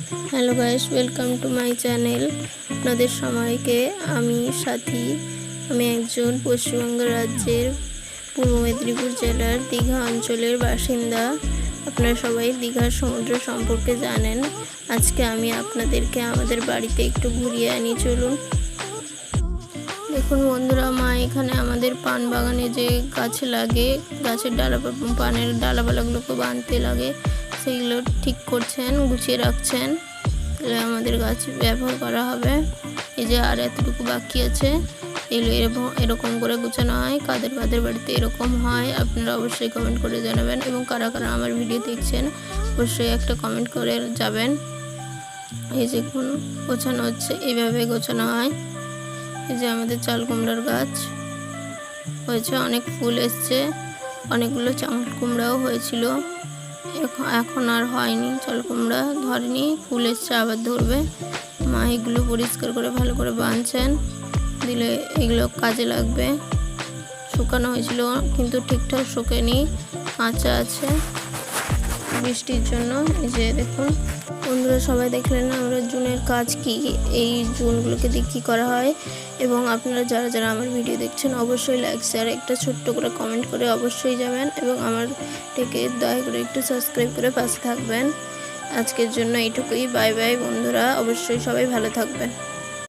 Hello guys, welcome to my channel. আপনাদের সবাইকে আমি সাথী। আমি একজন পশ্চিমবঙ্গ রাজ্যের পূর্ব মেদিনীপুর জেলার দীঘা অঞ্চলের বাসিন্দা। আপনারা সবাই দীঘার সমুদ্র সম্পর্কে জানেন। আজকে আমি আপনাদেরকে আমাদের বাড়িতে একটু ঘুরিয়ে আনি, চলুন। দেখুন বন্ধুরা, মা এখানে আমাদের পান বাগানে যে গাছে লাগে, গাছের পানের ডালাপালাগুলোকে বাঁধতে লাগে, সেগুলো ঠিক করছেন, গুছিয়ে রাখছেন। তাহলে আমাদের গাছ ব্যবহার করা হবে। এই যে আর এতটুকু বাকি আছে, এগুলো এরকম করে গুছানো হয়। কাদের কাদের বাড়িতে এরকম হয় আপনারা অবশ্যই কমেন্ট করে জানাবেন, এবং কারা কারা আমার ভিডিও দেখছেন অবশ্যই একটা কমেন্ট করে যাবেন। এই যে গোছানো হচ্ছে, এইভাবে গোছানো হয়। এই যে আমাদের চাল কুমড়ার গাছ হয়েছে, অনেক ফুল এসছে, অনেকগুলো চাল কুমড়াও হয়েছিল, এখন আর হয়নি, চাল কুমড়া ধরেনি, ফুল এসছে, আবার ধরবে। মা এগুলো পরিষ্কার করে ভালো করে বাঁধছেন, দিলে এগুলো কাজে লাগবে। শুকানো হয়েছিল কিন্তু ঠিকঠাক শুকেনি, কাঁচা আছে বৃষ্টির জন্য। এই যে দেখুন বন্ধুরা, সবাই দেখলেন না আমরা জুনের কাজ কি, এই জুনগুলোকে দিয়ে কী করা হয়। এবং আপনারা যারা যারা আমার ভিডিও দেখছেন অবশ্যই লাইক শেয়ার একটা ছোট্ট করে কমেন্ট করে অবশ্যই যাবেন, এবং আমারটাকে দয়া করে একটু সাবস্ক্রাইব করে পাশে থাকবেন। আজকের জন্য এইটুকুই, বাই বাই বন্ধুরা, অবশ্যই সবাই ভালো থাকবেন।